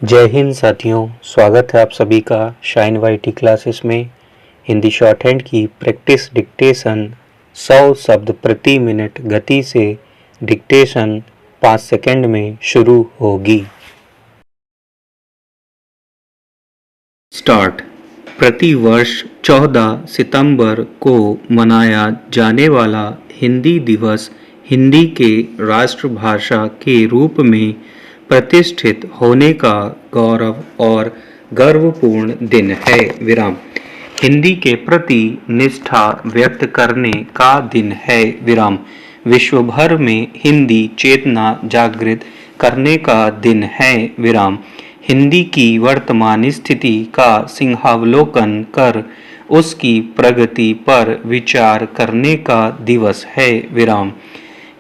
जय हिंद साथियों, स्वागत है आप सभी का शाइन वाईटी क्लासेस में। हिंदी शॉर्ट हैंड की प्रैक्टिस डिक्टेशन 100 शब्द प्रति मिनट गति से डिक्टेशन 5 सेकंड में शुरू होगी। स्टार्ट। प्रति वर्ष 14 सितंबर को मनाया जाने वाला हिंदी दिवस हिंदी के राष्ट्रभाषा के रूप में प्रतिष्ठित होने का गौरव और गर्वपूर्ण दिन है। विराम। हिंदी के प्रति निष्ठा व्यक्त करने का दिन है। विराम। विश्व भर में हिंदी चेतना जागृत करने का दिन है। विराम। हिंदी की वर्तमान स्थिति का सिंहावलोकन कर उसकी प्रगति पर विचार करने का दिवस है। विराम।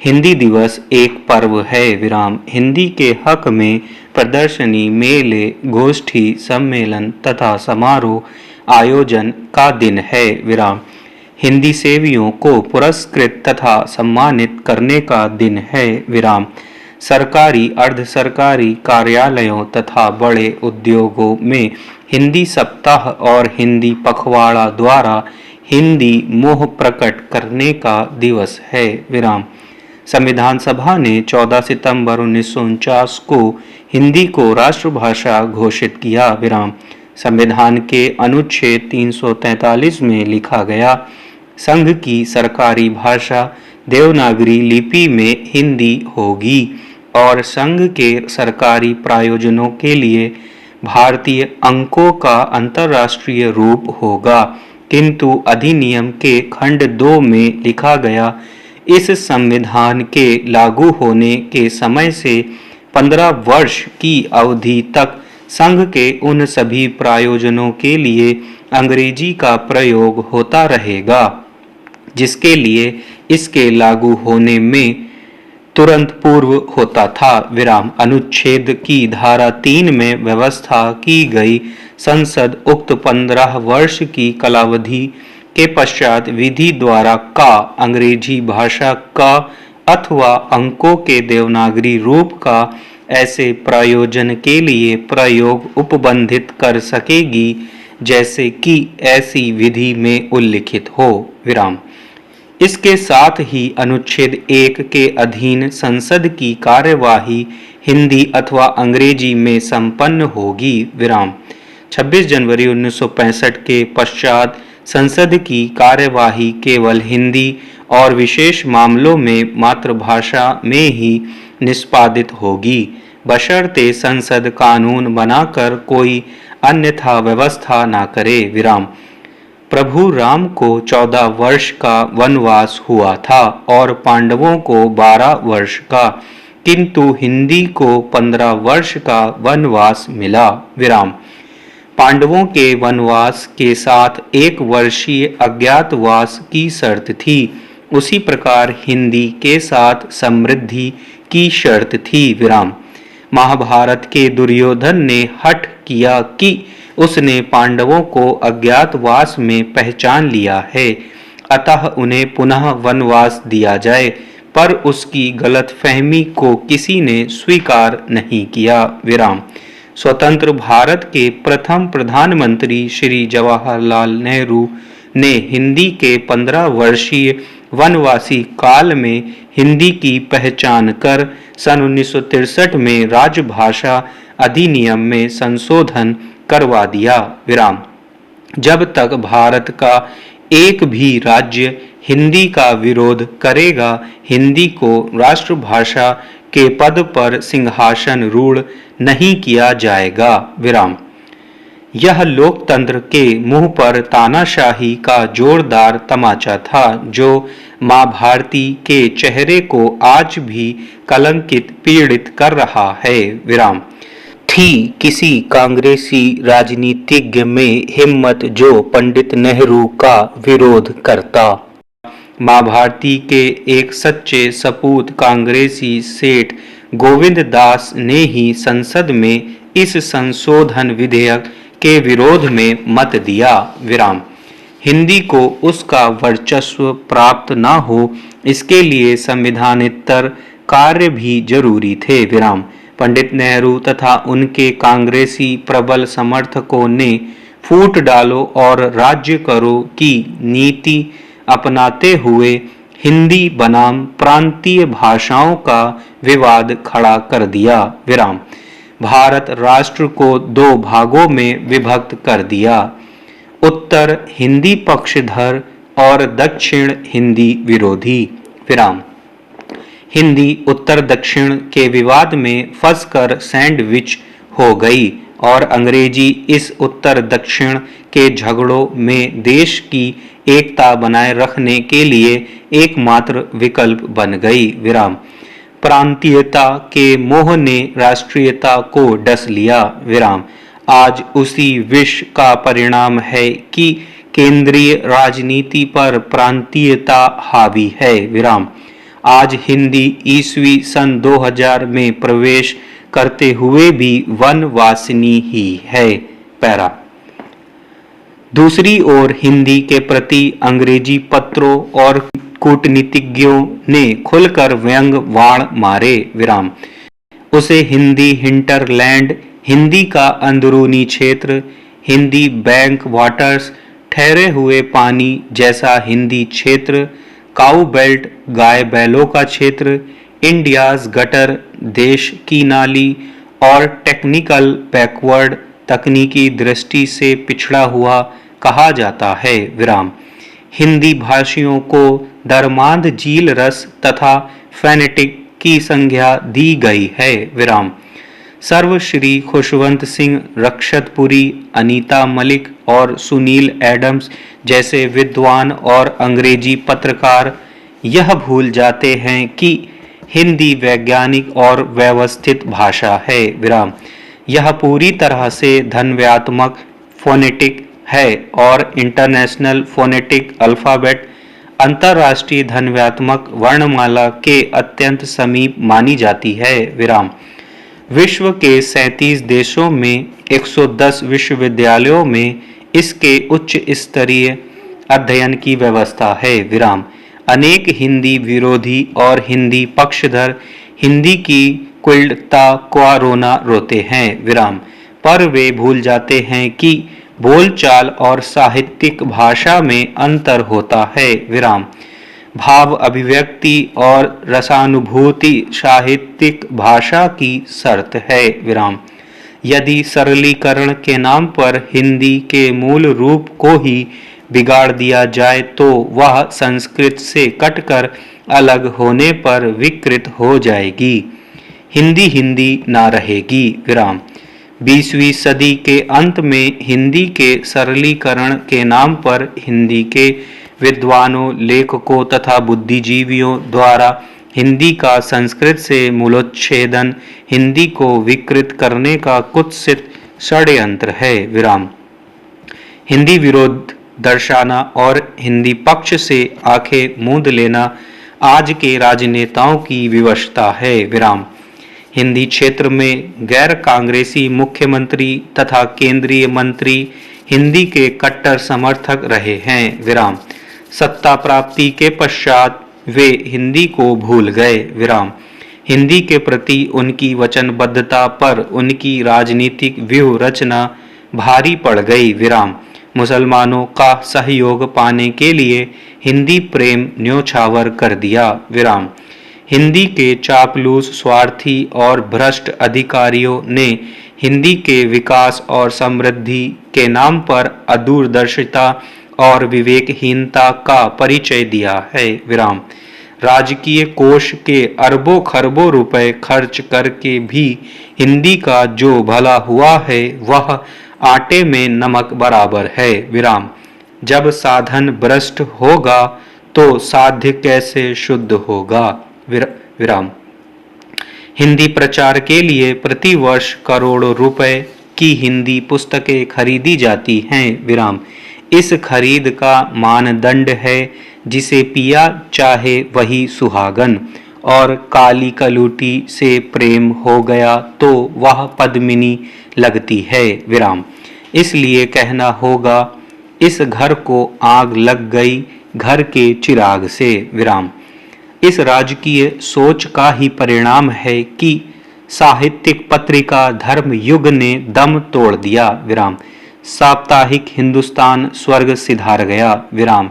हिंदी दिवस एक पर्व है। विराम। हिंदी के हक में प्रदर्शनी, मेले, गोष्ठी, सम्मेलन तथा समारोह आयोजन का दिन है। विराम। हिंदी सेवियों को पुरस्कृत तथा सम्मानित करने का दिन है। विराम। सरकारी, अर्ध सरकारी कार्यालयों तथा बड़े उद्योगों में हिंदी सप्ताह और हिंदी पखवाड़ा द्वारा हिंदी मोह प्रकट करने का दिवस है। विराम। संविधान सभा ने 14 सितंबर 1949 को हिंदी को राष्ट्रभाषा घोषित किया। विराम। संविधान के अनुच्छेद 343 में लिखा गया, संघ की सरकारी भाषा देवनागरी लिपि में हिंदी होगी और संघ के सरकारी प्रयोजनों के लिए भारतीय अंकों का अंतर्राष्ट्रीय रूप होगा। किंतु अधिनियम के खंड 2 में लिखा गया, इस संविधान के लागू होने के समय से 15 वर्ष की अवधि तक संघ के उन सभी प्रयोजनों के लिए अंग्रेजी का प्रयोग होता रहेगा जिसके लिए इसके लागू होने में तुरंत पूर्व होता था। विराम। अनुच्छेद की धारा 3 में व्यवस्था की गई, संसद उक्त 15 वर्ष की कालावधि के पश्चात विधि द्वारा का अंग्रेजी भाषा का अथवा अंकों के देवनागरी रूप का ऐसे प्रयोजन के लिए प्रयोग उपबंधित कर सकेगी जैसे कि ऐसी विधि में उल्लिखित हो। विराम। इसके साथ ही अनुच्छेद 1 के अधीन संसद की कार्यवाही हिंदी अथवा अंग्रेजी में संपन्न होगी। विराम। 26 जनवरी 1965 के पश्चात संसद की कार्यवाही केवल हिंदी और विशेष मामलों में मातृभाषा में ही निष्पादित होगी, बशर्ते संसद कानून बनाकर कोई अन्यथा व्यवस्था न करे। विराम। प्रभु राम को 14 वर्ष का वनवास हुआ था और पांडवों को 12 वर्ष का, किंतु हिंदी को 15 वर्ष का वनवास मिला। विराम। पांडवों के वनवास के साथ 1 वर्षीय अज्ञातवास की शर्त थी, उसी प्रकार हिंदी के साथ समृद्धि की शर्त थी। विराम। महाभारत के दुर्योधन ने हठ किया कि उसने पांडवों को अज्ञातवास में पहचान लिया है, अतः उन्हें पुनः वनवास दिया जाए, पर उसकी गलतफहमी को किसी ने स्वीकार नहीं किया। विराम। स्वतंत्र भारत के प्रथम प्रधानमंत्री श्री जवाहरलाल नेहरू ने हिंदी के 15 वर्षीय वनवासी काल में हिंदी की पहचान कर सन 1963 में राजभाषा अधिनियम में संशोधन करवा दिया। विराम। जब तक भारत का एक भी राज्य हिंदी का विरोध करेगा, हिंदी को राष्ट्रभाषा के पद पर सिंहासन रूढ़ नहीं किया जाएगा। विराम। यह लोकतंत्र के मुंह पर तानाशाही का जोरदार तमाचा था, जो मां भारती के चेहरे को आज भी कलंकित पीड़ित कर रहा है। विराम। थी किसी कांग्रेसी राजनीतिज्ञ में हिम्मत जो पंडित नेहरू का विरोध करता। मां भारती के एक सच्चे सपूत कांग्रेसी सेठ गोविंद दास ने ही संसद में इस संशोधन विधेयक के विरोध में मत दिया। विराम। हिंदी को उसका वर्चस्व प्राप्त न हो, इसके लिए संविधानेतर कार्य भी जरूरी थे। विराम। पंडित नेहरू तथा उनके कांग्रेसी प्रबल समर्थकों ने फूट डालो और राज्य करो की नीति अपनाते हुए हिंदी बनाम प्रांतीय भाषाओं का विवाद खड़ा कर दिया। विराम। भारत राष्ट्र को दो भागों में विभक्त कर दिया, उत्तर हिंदी पक्षधर और दक्षिण हिंदी विरोधी। विराम। हिंदी उत्तर दक्षिण के विवाद में फंसकर सैंडविच हो गई और अंग्रेजी इस उत्तर दक्षिण के झगड़ों में देश की एकता बनाए रखने के लिए एकमात्र विकल्प बन गई। विराम। प्रांतीयता के मोह ने राष्ट्रीयता को डस लिया। विराम। आज उसी विष का परिणाम है कि केंद्रीय राजनीति पर प्रांतीयता हावी है। विराम। आज हिंदी ईस्वी सन 2000 में प्रवेश करते हुए भी वनवासिनी ही है। पैरा। दूसरी ओर हिंदी के प्रति अंग्रेजी पत्रों और कूटनीतिज्ञों ने खुलकर व्यंग वाण मारे। विराम। उसे हिंदी हिंटरलैंड, हिंदी का अंदरूनी क्षेत्र, हिंदी बैंक वाटर्स, ठहरे हुए पानी जैसा हिंदी क्षेत्र, काऊ बेल्ट, गाय बैलों का क्षेत्र, इंडियाज गटर, देश की नाली और टेक्निकल बैकवर्ड, तकनीकी दृष्टि से पिछड़ा हुआ कहा जाता है। विराम। हिंदी भाषियों को दरमांद झील रस तथा फेनेटिक की संज्ञा दी गई है। विराम। सर्वश्री खुशवंत सिंह रक्षतपुरी, अनीता मलिक और सुनील एडम्स जैसे विद्वान और अंग्रेजी पत्रकार यह भूल जाते हैं कि हिंदी वैज्ञानिक और व्यवस्थित भाषा है। विराम। यह पूरी तरह से ध्वन्यात्मक फोनेटिक है और इंटरनेशनल फोनेटिक अल्फाबेट अंतरराष्ट्रीय ध्वन्यात्मक वर्णमाला के अत्यंत समीप मानी जाती है। विराम। विश्व के 37 देशों में 110 विश्वविद्यालयों में इसके उच्च स्तरीय अध्ययन की व्यवस्था है। विराम। अनेक हिंदी विरोधी और हिंदी पक्षधर हिंदी की कुटिलता को रोना रोते हैं। विराम। पर वे भूल जाते हैं कि बोलचाल और साहित्यिक भाषा में अंतर होता है। विराम। भाव अभिव्यक्ति और रसानुभूति साहित्यिक भाषा की शर्त है। विराम। यदि सरलीकरण के नाम पर हिंदी के मूल रूप को ही बिगाड़ दिया जाए तो वह संस्कृत से कटकर अलग होने पर विकृत हो जाएगी। हिंदी हिंदी ना रहेगी। विराम। 20वीं सदी के अंत में हिंदी के सरलीकरण के नाम पर हिंदी के विद्वानों, लेखकों तथा बुद्धिजीवियों द्वारा हिंदी का संस्कृत से मूलोच्छेदन हिंदी को विकृत करने का कुत्सित षड्यंत्र है। विराम। हिंदी विरोध दर्शाना और हिंदी पक्ष से आंखें मूंद लेना आज के राजनेताओं की विवशता है। विराम। हिंदी क्षेत्र में गैर कांग्रेसी मुख्यमंत्री तथा केंद्रीय मंत्री हिंदी के कट्टर समर्थक रहे हैं। विराम। सत्ता प्राप्ति के पश्चात वे हिंदी को भूल गए। विराम। हिंदी के प्रति उनकी वचनबद्धता पर उनकी राजनीतिक व्यूह रचना भारी पड़ गई। विराम। मुसलमानों का सहयोग पाने के लिए हिंदी प्रेम न्योछावर कर दिया। विराम। हिंदी के चापलूस, स्वार्थी और भ्रष्ट अधिकारियों ने हिंदी के विकास और समृद्धि के नाम पर अदूरदर्शिता और विवेकहीनता का परिचय दिया है। विराम। राजकीय कोष के अरबों खरबों रुपए खर्च करके भी हिंदी का जो भला हुआ है वह आटे में नमक बराबर है। विराम। जब साधन भ्रष्ट होगा तो साध्य कैसे शुद्ध होगा। विराम। हिंदी प्रचार के लिए प्रतिवर्ष करोड़ों रुपए की हिंदी पुस्तकें खरीदी जाती हैं। विराम। इस खरीद का मानदंड है जिसे पिया चाहे वही सुहागन, और काली कलूटी से प्रेम हो गया तो वह पद्मिनी लगती है। विराम। इसलिए कहना होगा इस घर को आग लग गई घर के चिराग से। विराम। इस राजकीय सोच का ही परिणाम है कि साहित्यिक पत्रिका धर्म युग ने दम तोड़ दिया विराम। साप्ताहिक हिंदुस्तान स्वर्ग सिधार गया विराम।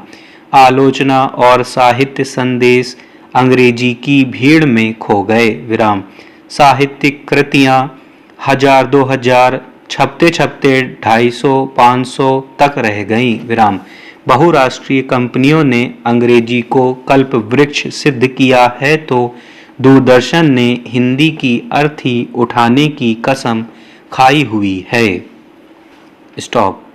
आलोचना और साहित्य संदेश अंग्रेजी की भीड़ में खो गए विराम। साहित्यिक कृतियां 1000-2000 छपते छपते 250-500 तक रह गईं विराम। बहुराष्ट्रीय कंपनियों ने अंग्रेजी को कल्प वृक्ष सिद्ध किया है तो दूरदर्शन ने हिंदी की अर्थी उठाने की कसम खाई हुई है। स्टॉप।